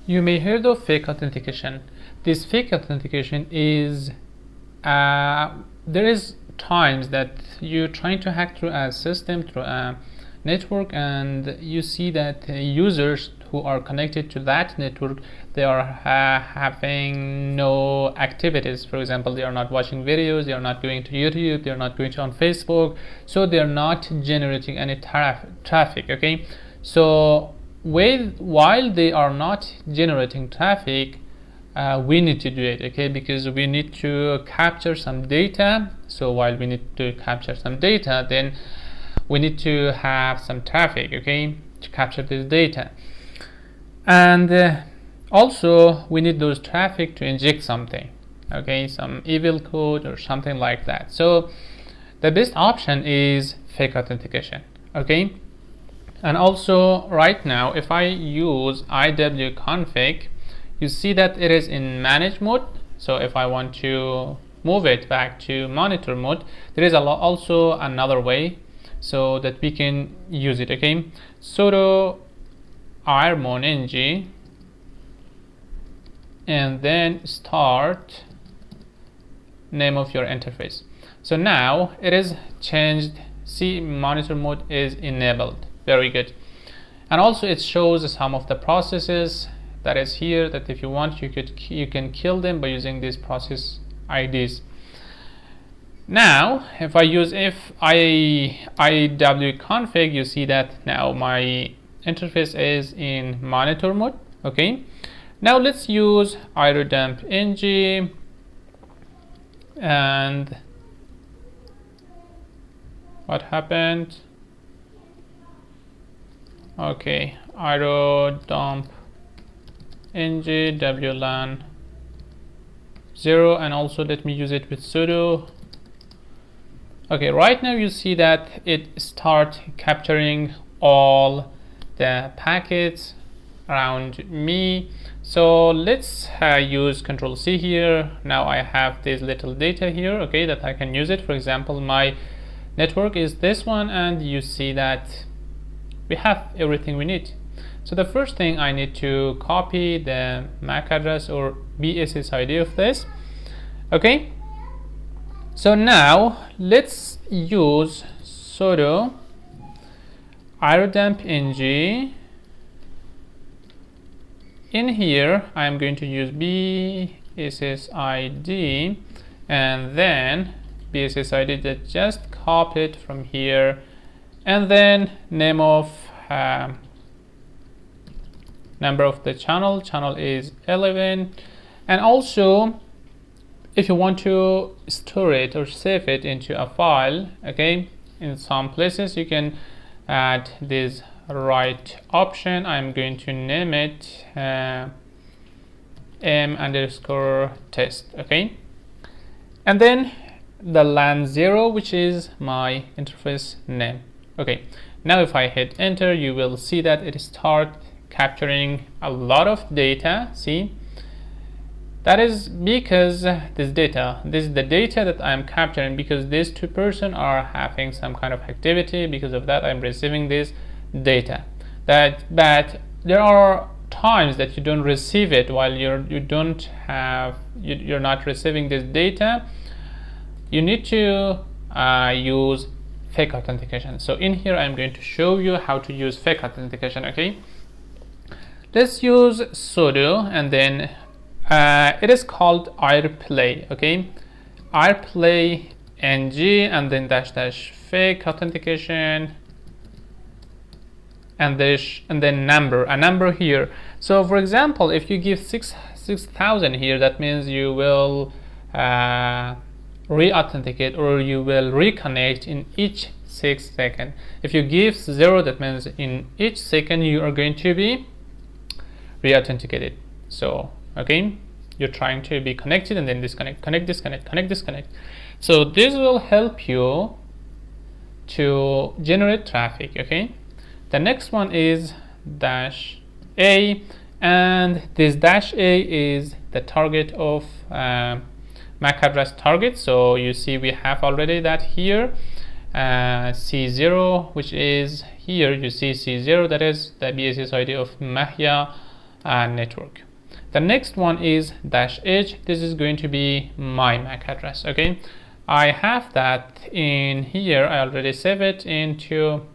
You may heard of fake authentication. This fake authentication is there is times that you're trying to hack through a system, through a network, and you see that users who are connected to that network, they are having no activities. For example, they are not watching videos, they are not going to YouTube, they are not going to on Facebook, so they are not generating any traffic. Okay, so while they are not generating traffic, we need to do it, okay, because we need to capture some data. So while we need to capture some data, then we need to have some traffic, okay, to capture this data. And also we need those traffic to inject something, okay, some evil code or something like that. So the best option is fake authentication, okay. And also right now, if I use iwconfig, you see that it is in manage mode. So if I want to move it back to monitor mode, there is also another way so that we can use it, okay. Sudo irmon-ng and then start name of your interface. So now it is changed. See, monitor mode is enabled. Very good. And also it shows some of the processes that is here, that if you want, you can kill them by using these process IDs. Now if I use iwconfig, you see that now my interface is in monitor mode, okay. Now let's use irodump-ng, and what happened? Okay, irodump-ng wlan 0, and also let me use it with sudo. Okay, right now you see that it start capturing all the packets around me. So let's use Control-C here. Now I have this little data here, okay, that I can use it. For example, my network is this one, and you see that we have everything we need. So the first thing, I need to copy the MAC address or BSSID of this, okay. So now let's use sudo irodump-ng. In here I am going to use BSSID, and then BSSID that just copy it from here, and then name of number of the channel is 11. And also if you want to store it or save it into a file, okay, in some places you can add this write option. I'm going to name it m_test, okay, and then the LAN 0, which is my interface name, okay. Now if I hit enter, you will see that it start capturing a lot of data. See, that is because this is the data that I'm capturing, because these two persons are having some kind of activity. Because of that, I'm receiving this data. But there are times that you don't receive it. While you're not receiving this data, you need to use fake authentication. So in here I'm going to show you how to use fake authentication, okay. Let's use sudo, and then it is called airplay, okay, airplay ng, and then -- fake authentication, and then a number here. So for example, if you give 6,000 here, that means you will re-authenticate, or you will reconnect in each 6 seconds. If you give 0, that means in each second you are going to be re-authenticated. So okay, you're trying to be connected and then disconnect, connect, disconnect, connect, disconnect. So this will help you to generate traffic, okay. The next one is -a, and this -a is the target of MAC address target. So you see we have already that here, C0, which is here. You see C0, that is the BSS ID of Mahia network. The next one is -h. This is going to be my MAC address. Okay, I have that in here. I already save it into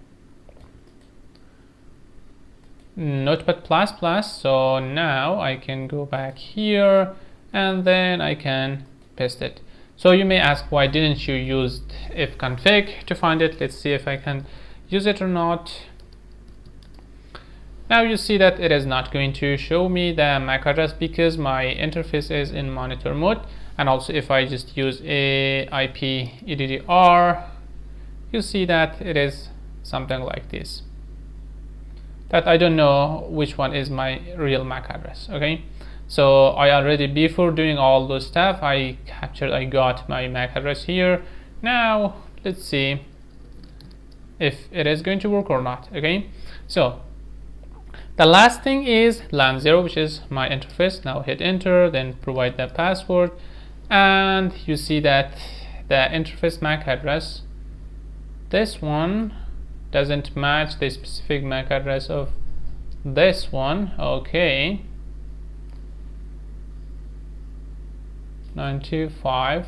Notepad++. So now I can go back here and then I can paste it. So you may ask, why didn't you use ifconfig to find it? Let's see if I can use it or not. Now you see that it is not going to show me the MAC address because my interface is in monitor mode. And also if I just use a IP EDDR, you see that it is something like this, that I don't know which one is my real MAC address. Okay, so I already, before doing all those stuff, I got my MAC address here. Now let's see if it is going to work or not. Okay, so the last thing is LAN 0, which is my interface. Now hit enter, then provide the password, and you see that the interface MAC address, this one doesn't match the specific MAC address of this one. Okay, 925.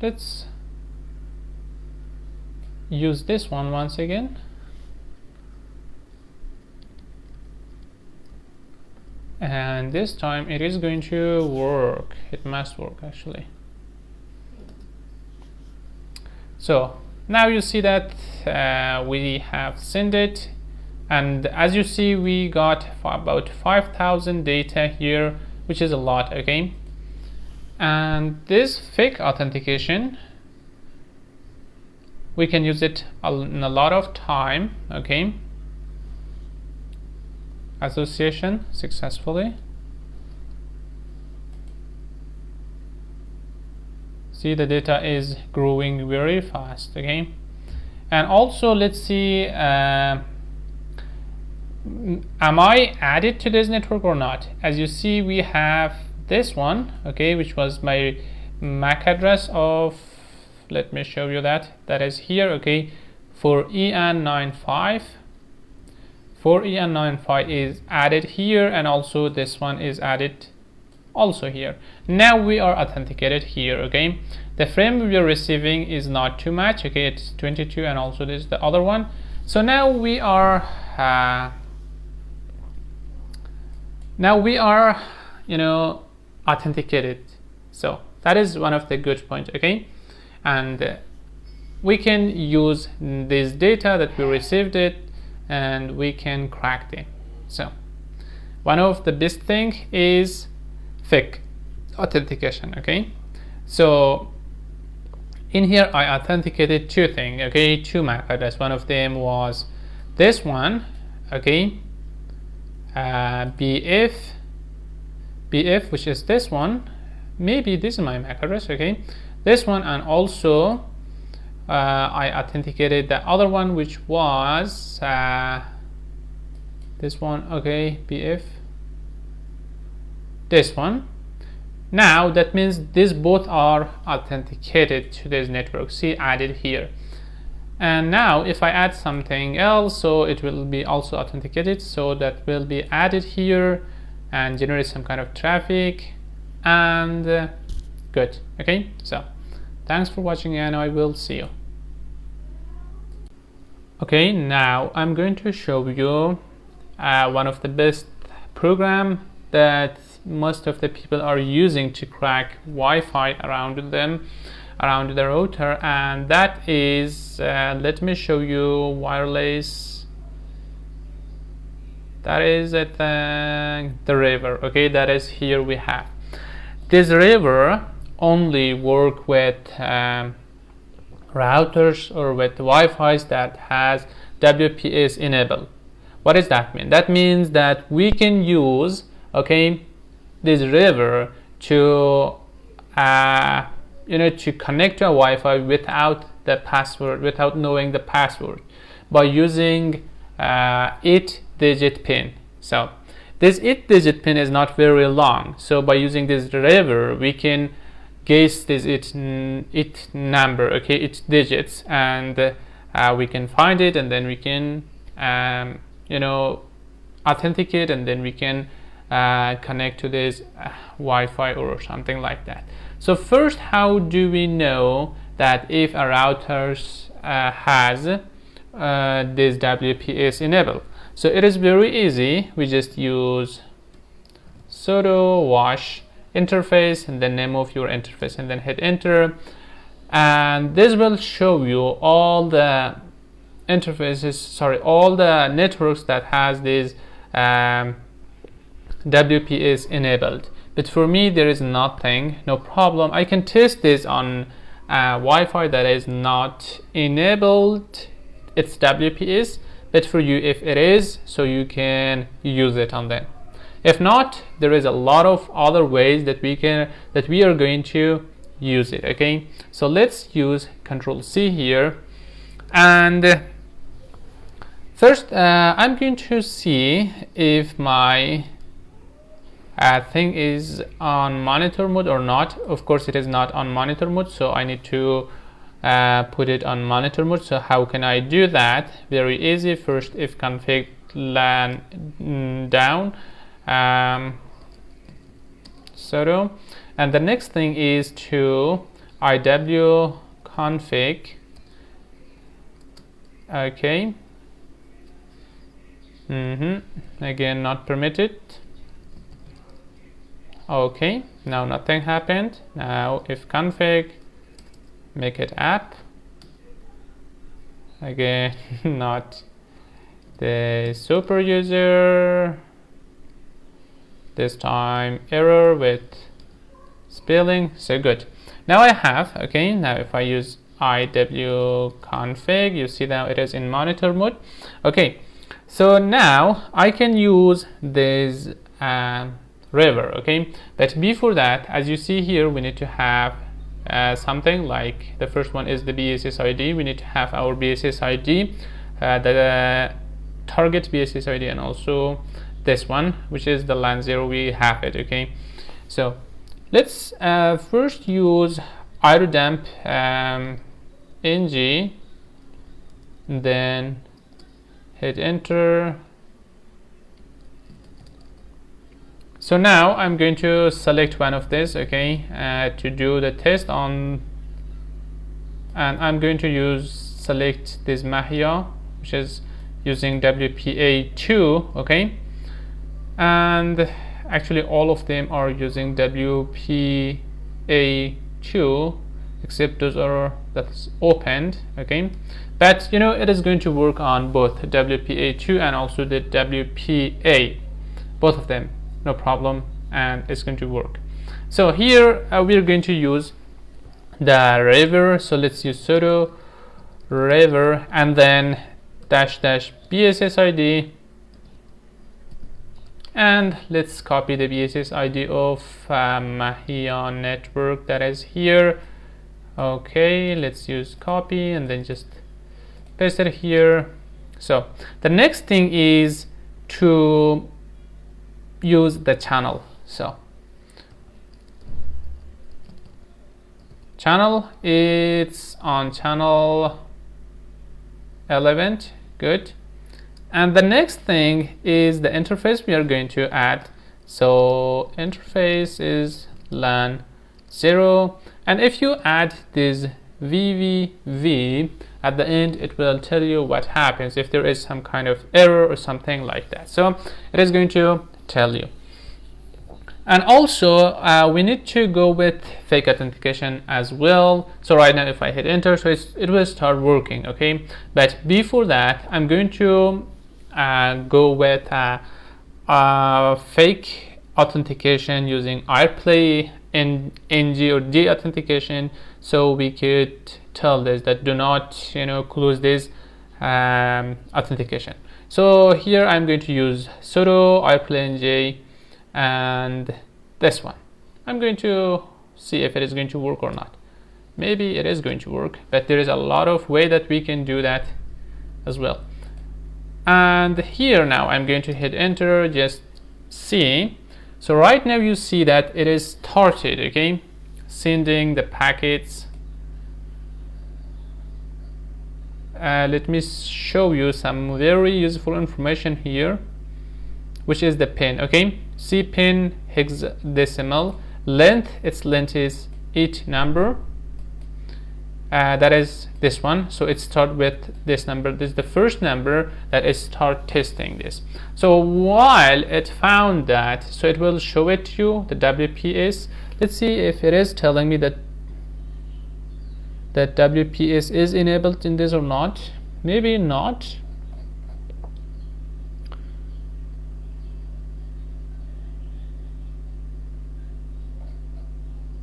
Let's use this one once again. And this time it is going to work. It must work actually. So now you see that we have sent it, and as you see, we got about 5,000 data here, which is a lot. Okay, and this fake authentication, we can use it in a lot of time. Okay, association successfully. See, the data is growing very fast. Okay, and also let's see, am I added to this network or not? As you see, we have this one, okay, which was my MAC address of, let me show you that is here. Okay, for EN95, for EN95 is added here, and also this one is added also here. Now we are authenticated here. Okay, the frame we are receiving is not too much. Okay, it's 22, and also this is the other one. So now we are authenticated. So that is one of the good points. Okay, and we can use this data that we received it, and we can crack it. So one of the best thing is fake authentication. Okay, so in here I authenticated two things. Okay, two MAC address. One of them was this one. Okay, BF, which is this one. Maybe this is my MAC address. Okay, this one, and also I authenticated the other one, which was this one. Okay, BF, this one. Now that means these both are authenticated to this network. See, added here. And now if I add something else, so it will be also authenticated, so that will be added here and generate some kind of traffic, and good. Okay, so thanks for watching, and I will see you. Okay, now I'm going to show you one of the best program that most of the people are using to crack Wi-Fi around them, around the router, and that is let me show you wireless. That is at the river. Okay, that is here. We have this river only work with routers or with Wi-Fi's that has WPAs enabled. What does that mean? That means that we can use, okay, this river to to connect to a Wi-Fi without the password, without knowing the password, by using 8-digit pin. So this 8-digit pin is not very long, so by using this river we can guess this it number, okay, its digits, and we can find it, and then we can authenticate, and then we can connect to this Wi-Fi or something like that. So first, how do we know that if a router has this WPA enabled? So it is very easy. We just use sudo wash interface and the name of your interface, and then hit enter, and this will show you all the interfaces, all the networks that has this WPA enabled. But for me, there is nothing, no problem. I can test this on Wi-Fi that is not enabled its WPA, but for you, if it is, so you can use it on them. If not, there is a lot of other ways that we are going to use it. Okay, so let's use Control-C here, and first I'm going to see if my thing is on monitor mode or not. Of course, it is not on monitor mode, so I need to put it on monitor mode. So how can I do that? Very easy. First, if config LAN down, sudo, and the next thing is to iw config. Okay, again not permitted. Okay, now nothing happened. Now if config, make it app, again not the super user, this time error with spelling. So good, now I have. Okay, now if I use iw config, you see now it is in monitor mode. Okay, so now I can use this river. Okay, but before that, as you see here, we need to have something like, the first one is the BSS ID. We need to have our BSS ID, the target BSS ID, and also this one, which is the LAN 0. We have it. Okay, so let's first use irodump ng, then hit enter. So now I'm going to select one of this, okay, to do the test on, and I'm going to select this Mahia, which is using WPA2, okay, and actually all of them are using WPA2 except those are that's opened. Okay, but you know it is going to work on both WPA2 and also the WPA, both of them, no problem, and it's going to work. So here we are going to use the river. So let's use sudo river and then -- BSS ID, and let's copy the BSS ID of Mahia network that is here. Okay, let's use copy and then just paste it here. So the next thing is to use the channel. So channel, it's on channel 11. Good. And the next thing is the interface we are going to add. So interface is LAN 0, and if you add this VVV at the end, it will tell you what happens if there is some kind of error or something like that. So it is going to tell you. And also we need to go with fake authentication as well. So right now if I hit enter, so it will start working. Okay, but before that I'm going to go with fake authentication using AirPlay and NG or D authentication. So we could tell this that do not close this authentication. So here I'm going to use sudo AirPlay NG and this one. I'm going to see if it is going to work or not. Maybe it is going to work, but there is a lot of way that we can do that as well. And here now I'm going to hit enter, just see. So right now you see that it is started, okay, sending the packets. Let me show you some very useful information here. which is the pin. Okay, C pin hexadecimal length, its length is 8 number. That is this one, so it starts with this number. This is the first number that it start testing this. So while it found that, so it will show it to you the WPS. Let's see if it is telling me that WPS is enabled in this or not. Maybe not.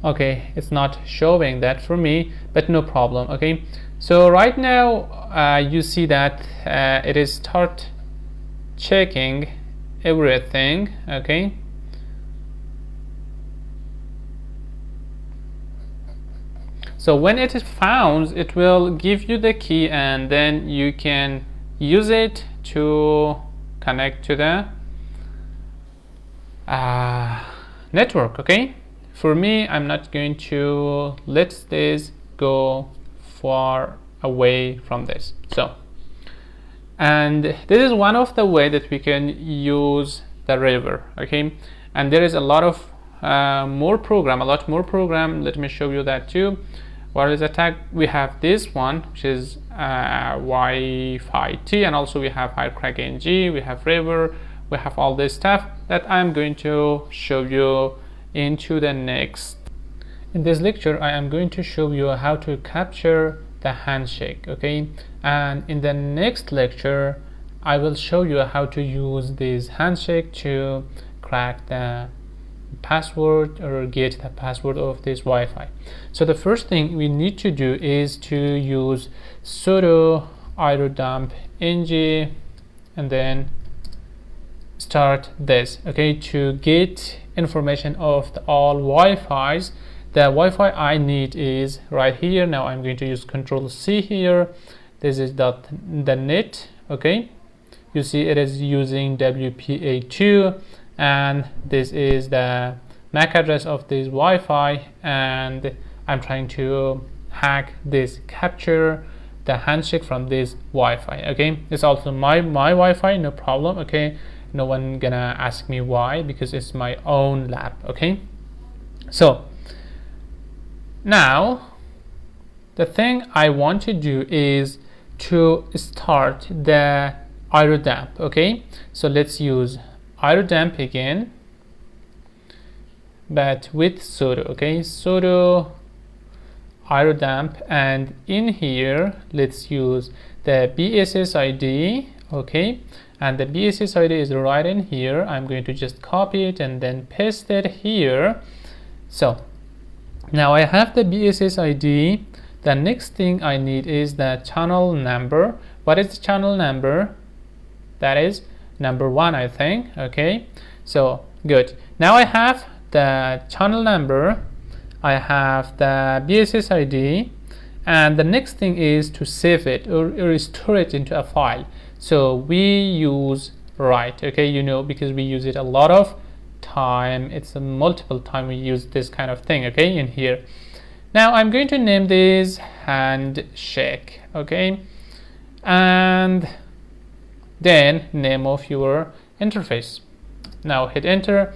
Okay, it's not showing that for me, but no problem. Okay, so right now you see that it is start checking everything. Okay, so when it is found, it will give you the key, and then you can use it to connect to the network. Okay, for me, I'm not going to let this go far away from this. So, and this is one of the way that we can use the river. Okay, and there is a lot of a lot more program. Let me show you that too. Wordlist attack, we have this one, which is Wi-Fi T, and also we have Hirecrack NG, we have river, we have all this stuff that I'm going to show you into the next. In this lecture, I am going to show you how to capture the handshake. Okay, and in the next lecture, I will show you how to use this handshake to crack the password or get the password of this Wi-Fi. So the first thing we need to do is to use sudo irodump ng and then start this. Okay, to get information of all Wi-Fi's. The Wi-Fi I need is right here. Now I'm going to use Control C here. This is the net. Okay, you see it is using WPA2, and this is the MAC address of this Wi-Fi, and I'm trying to hack this, capture the handshake from this Wi-Fi. Okay, it's also my Wi-Fi, no problem. Okay, no one gonna ask me why, because it's my own lab. Okay, so now the thing I want to do is to start the irodump. Okay, so let's use irodump again, but with sudo. Okay, sudo irodump, and in here let's use the BSS ID. Okay, and the BSS ID is right in here. I'm going to just copy it and then paste it here. So now I have the BSS ID. The next thing I need is the channel number. What is the channel number? That is number 1, I think. Okay, so good. Now I have the channel number, I have the BSS ID, and the next thing is to save it or store it into a file. So we use write. Okay, you know, because we use it a lot of time. It's a multiple time we use this kind of thing. Okay, in here. Now I'm going to name this handshake. Okay, and then name of your interface. Now hit enter,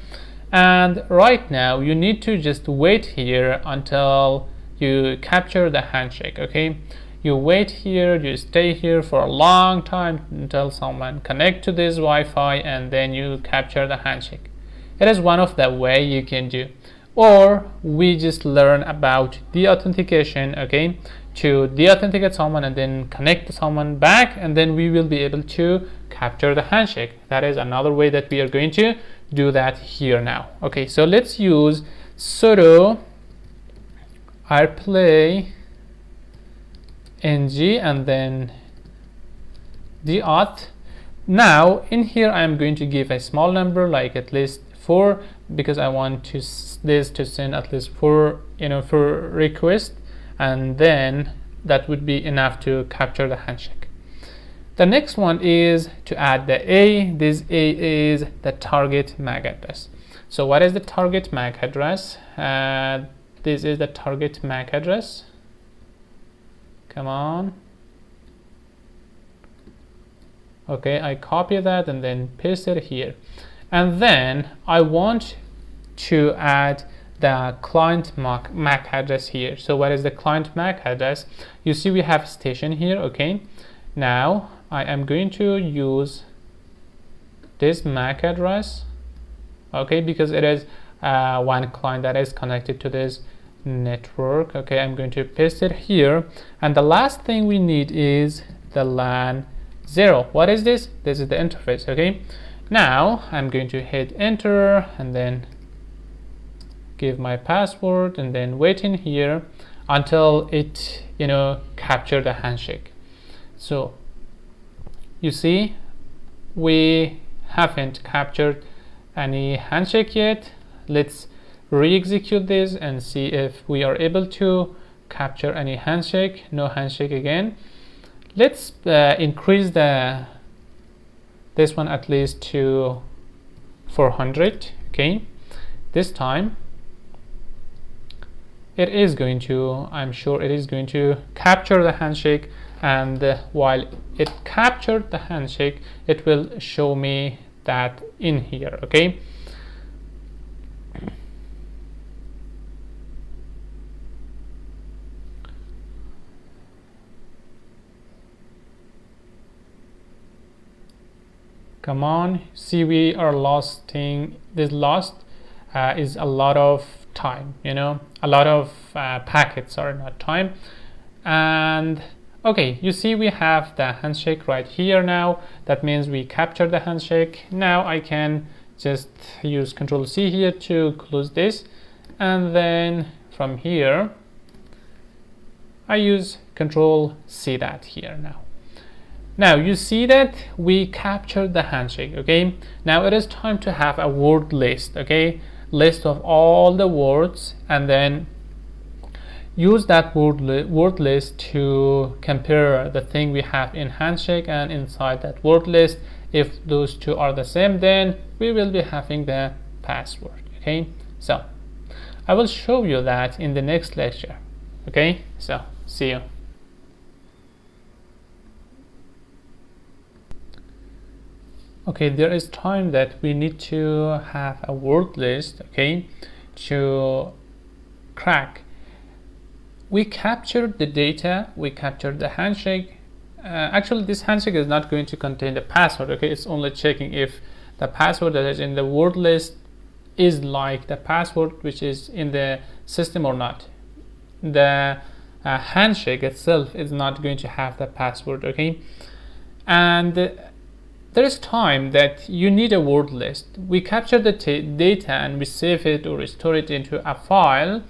and right now you need to just wait here until you capture the handshake. Okay, you wait here, you stay here for a long time until someone connect to this Wi-Fi, and then you capture the handshake. It is one of the way you can do, or we just learn about the authentication. Okay, to deauthenticate someone and then connect someone back, and then we will be able to capture the handshake. That is another way that we are going to do that here now. Okay, so let's use sudo airplay ng and then deauth. Now in here I'm going to give a small number, like at least 4, because I want this to send at least 4 for request, and then that would be enough to capture the handshake. The next one is to add the A. This A is the target MAC address. So what is the target MAC address? This is the target MAC address. Come on. Okay, I copy that and then paste it here. and then I want to add the client MAC address here. So what is the client MAC address? You see we have station here. Okay, now I am going to use this MAC address, okay, because it is one client that is connected to this network. Okay, I'm going to paste it here, and the last thing we need is the LAN 0. What is this? This is the interface. Okay, now I'm going to hit enter and then give my password and then wait in here until it capture the handshake. So you see we haven't captured any handshake yet. Let's re-execute this and see if we are able to capture any handshake. No handshake again. Let's increase this one at least to 400. Okay, this time it is going to, I'm sure it is going to capture the handshake, and while it captured the handshake, it will show me that in here. Okay, come on, see we are losing this. Lost is a lot of time, a lot of packets, or not time. And okay, you see we have the handshake right here now. That means we captured the handshake. Now I can just use Control-C here to close this, and then from here I use Control-C that here now. Now you see that we captured the handshake. Okay, now it is time to have a word list. Okay, list of all the words, and then use that word list to compare the thing we have in handshake and inside that word list. If those two are the same, then we will be having the password. Okay, so I will show you that in the next lecture. Okay, so see you. Okay, there is time that we need to have a word list, okay, to crack. We captured the data, we captured the handshake. Actually, this handshake is not going to contain the password. Okay, it's only checking if the password that is in the word list is like the password which is in the system or not. The handshake itself is not going to have the password. Okay, and there is time that you need a word list. We capture the data and we save it or store it into a file,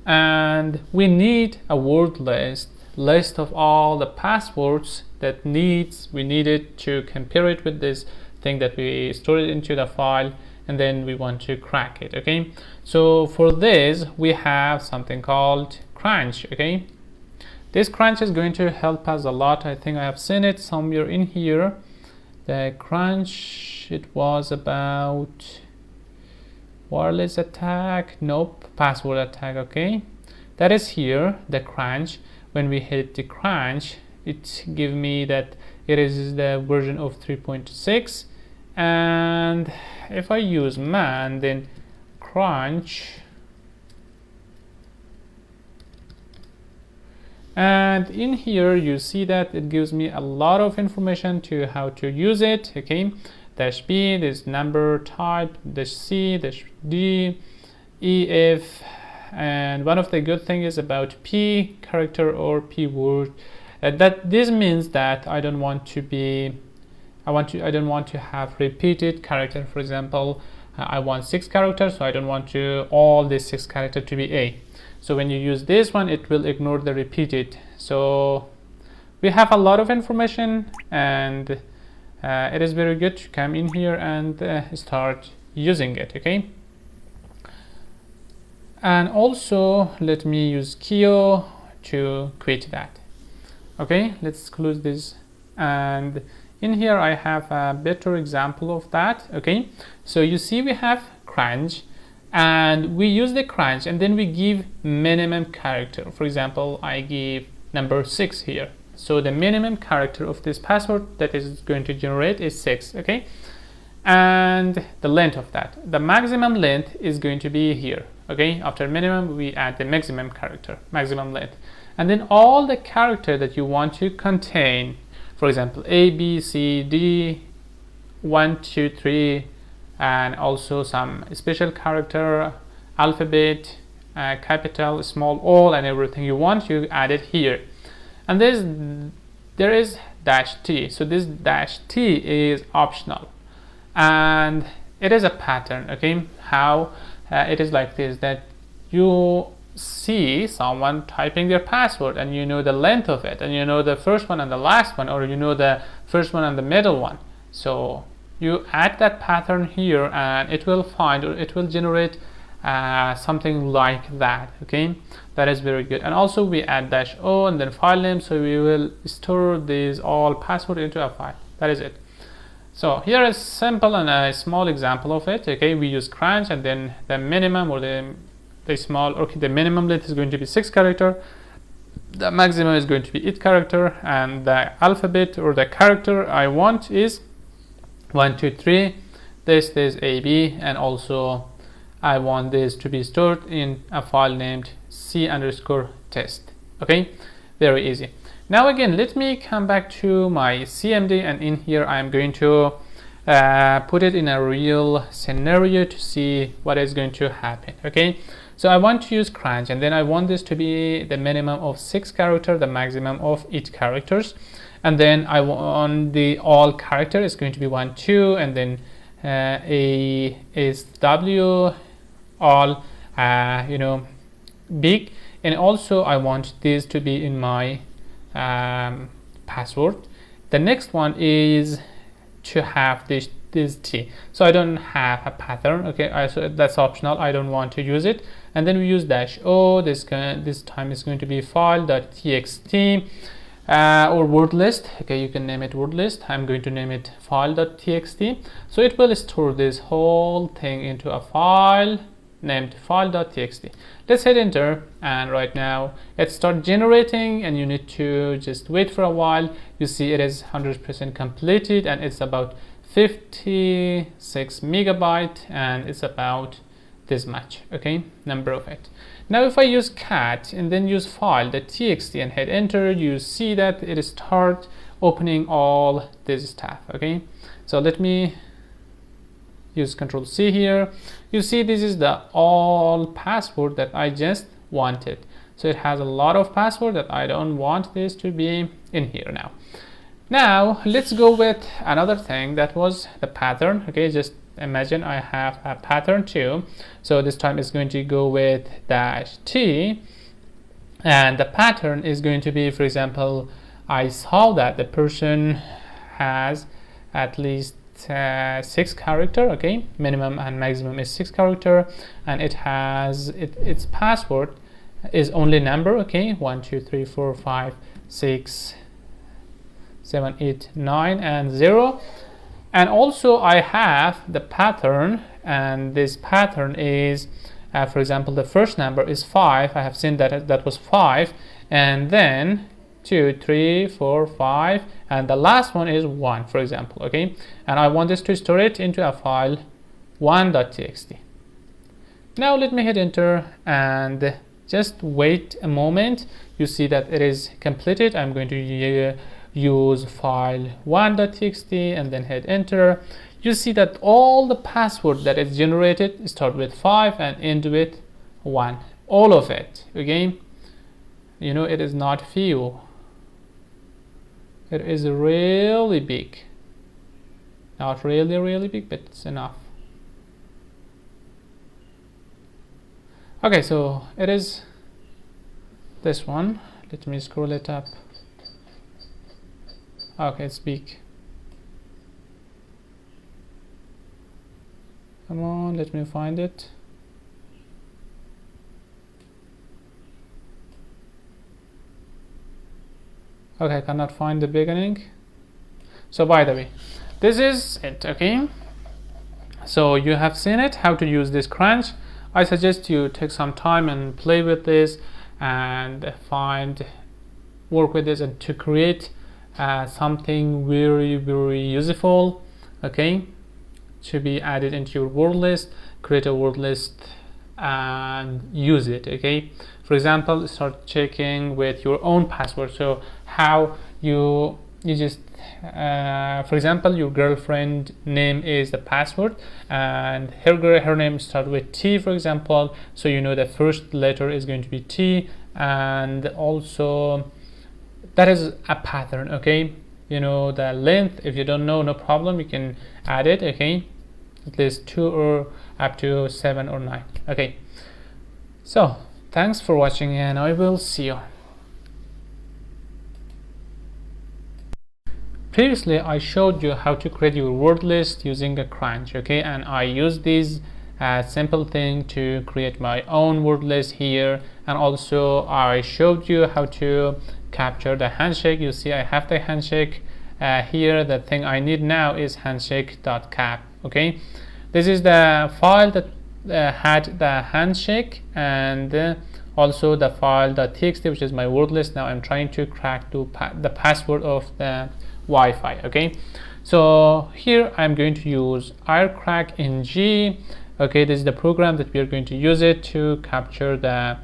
and we need a word list of all the passwords that we needed to compare it with this thing that we stored it into the file, and then we want to crack it. Okay, so for this we have something called crunch. Okay, this crunch is going to help us a lot. I think I have seen it somewhere in here. The crunch, it was about wireless attack, nope, password attack. Okay, that is here, the crunch. When we hit the crunch, it gives me that it is the version of 3.6, and if I use man, then crunch, and in here you see that it gives me a lot of information to how to use it. Okay, -b, this number type, -c, -d, ef, and one of the good things is about p character or p word, that this means that I don't want to have repeated character. For example, I want 6 characters, so I don't want all these 6 characters to be a. So when you use this one, it will ignore the repeated. So we have a lot of information, and it is very good to come in here and start using it. Okay, and also let me use Kio to quit that. Okay, let's close this, and in here I have a better example of that. Okay, so you see we have crunch, and we use the crunch, and then we give minimum character. For example, I give number 6 here, so the minimum character of this password that is going to generate is 6. Okay, and the length of that. The maximum length is going to be here. Okay, after minimum we add the maximum character, maximum length, and then all the character that you want to contain, for example A, B, C, D, 1, 2, 3, and also some special character, alphabet, capital, small, all, and everything you want, you add it here. And there is dash T. So this dash T is optional, and it is a pattern. Okay, how it is like this, that you see someone typing their password and you know the length of it, and you know the first one and the last one, or you know the first one and the middle one. So you add that pattern here and it will find, or it will generate something like that. Okay, that is very good. And also we add dash O and then file name, so we will store these all password into a file. That is it. So here is simple and a small example of it. Okay, we use crunch, and then the minimum, or the small, okay, the minimum length is going to be 6 character, the maximum is going to be 8 character, and the alphabet or the character I want is 1, 2, 3. This is AB, and also I want this to be stored in a file named C_test. Okay, very easy. Now again, let me come back to my CMD, and in here I'm going to put it in a real scenario to see what is going to happen. Okay, so I want to use crunch, and then I want this to be the minimum of 6 characters, the maximum of 8 characters, and then I want the all character is going to be 1, 2, and then A is W, all big, and also I want this to be in my password. The next one is to have this T. So I don't have a pattern. Okay, so that's optional, I don't want to use it. And then we use dash O. This time is going to be file.txt or Wordlist. Okay, you can name it Wordlist. I'm going to name it file.txt. So it will store this whole thing into a file named file.txt. Let's hit enter, and right now it starts generating, and you need to just wait for a while. You see it is 100% completed, and it's about 56 megabyte, and it's about this much. Okay, number of it. Now if I use cat and then use file.txt and hit enter, you see that it start opening all this stuff. Okay, so let me use Control C here. You see this is the all password that I just wanted. So it has a lot of password that I don't want this to be in here now. Now let's go with another thing, that was the pattern. Okay, just imagine I have a pattern too. So this time it's going to go with dash T, and the pattern is going to be, for example, I saw that the person has at least 6 character. Okay, minimum and maximum is 6 character, and it has its password is only number. Okay, 1, 2, 3, 4, 5, 6, 7, 8, 9, and 0. And also I have the pattern, and this pattern is for example, the first number is 5. I have seen that that was 5, and then 2, 3, 4, 5, and the last one is 1, for example. Okay, and I want this to store it into a file 1.txt. Now let me hit enter and just wait a moment. You see that it is completed. I'm going to use file 1.txt and then hit enter. You see that all the password that is generated start with 5 and end with 1, all of it. Okay, you know, it is not few, it is really big, not really big, but it's enough. Okay, so it is this one. Let me scroll it up. Okay, it's big. Come on, let me find it. Okay, I cannot find the beginning. So by the way, this is it. Okay, so you have seen it, how to use this crunch. I suggest you take some time and play with this and work with this and to create something very useful. Okay, to be added into your word list, create a word list and use it. Okay, for example, start checking with your own password. So how you just for example, your girlfriend name is the password and her name starts with T, for example, so you know the first letter is going to be T, and also that is a pattern. Okay, you know the length. If you don't know, no problem, you can add it. Okay, at least 2 or up to 7 or 9. Okay, so thanks for watching and I will see you. Previously I showed you how to create your word list using a crunch. Okay, and I used this simple thing to create my own word list here, and also I showed you how to capture the handshake. You see I have the handshake here. The thing I need now is handshake.cap. okay, this is the file that had the handshake, and also the file.txt, which is my word list. Now I'm trying to crack the password of the Wi-Fi. Okay, so here I'm going to use ircrackng. okay, this is the program that we are going to use it to capture the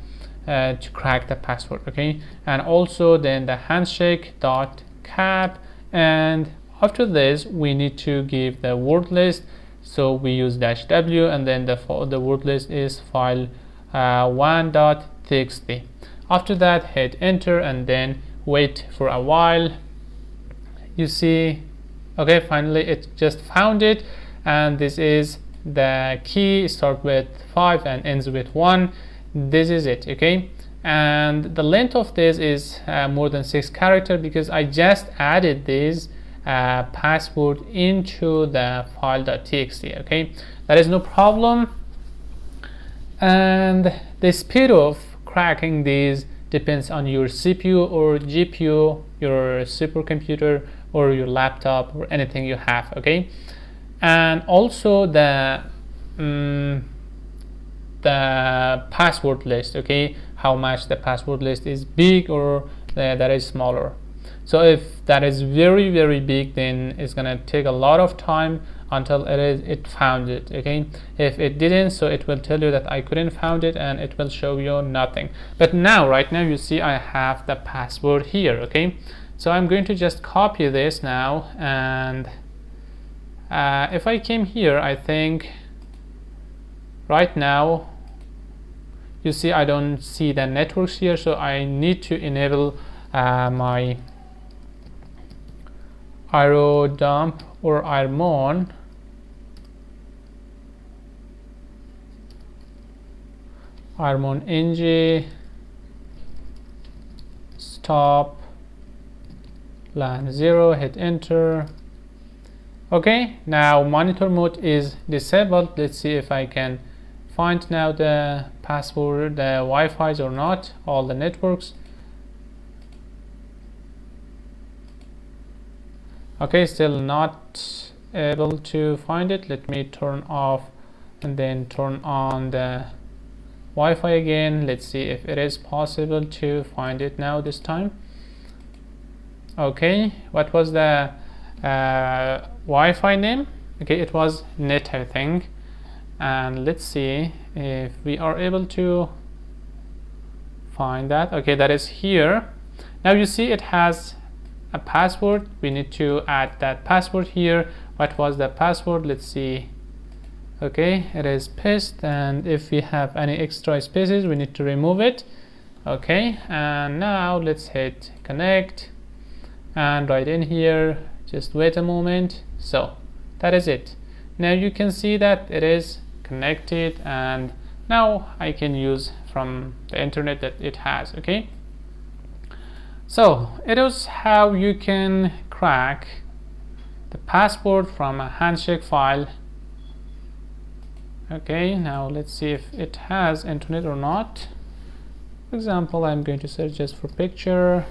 to crack the password. Okay, and also then the handshake.cap, and after this we need to give the word list, so we use -w, and then the word list is file 1.txt. after that hit enter and then wait for a while. You see, okay, finally it just found it, and this is the key, start with 5 and ends with 1. This is it. Okay, and the length of this is more than 6 characters because I just added this password into the file.txt. okay, that is no problem, and the speed of cracking these depends on your CPU or GPU, your supercomputer or your laptop or anything you have. Okay, and also the password list. Okay, how much the password list is big or that is smaller. So if that is very very big, then it's gonna take a lot of time until it found it. Okay, if it didn't, so it will tell you that I couldn't found it and it will show you nothing. But now right now you see I have the password here. Okay, so I'm going to just copy this now, and if I came here, I think right now you see I don't see the networks here, so I need to enable my dump or irmon ng stop LAN 0, hit enter. Okay, now monitor mode is disabled. Let's see if I can find now the password, the Wi-Fi's or not, all the networks. Okay, still not able to find it. Let me turn off and then turn on the Wi-Fi again. Let's see if it is possible to find it now this time. Okay, what was the Wi-Fi name? Okay, it was net, I think. And let's see if we are able to find that. Okay, that is here. Now you see it has a password. We need to add that password here. What was the password? Let's see. Okay, it is paste, and if we have any extra spaces we need to remove it. Okay, and now let's hit connect, and right in here just wait a moment. So that is it. Now you can see that it is connected, and now I can use from the internet that it has. Okay, so it is how you can crack the password from a handshake file. Okay, now let's see if it has internet or not. For example, I'm going to search just for picture.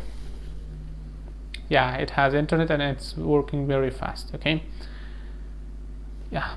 Yeah, it has internet and it's working very fast. Okay, yeah.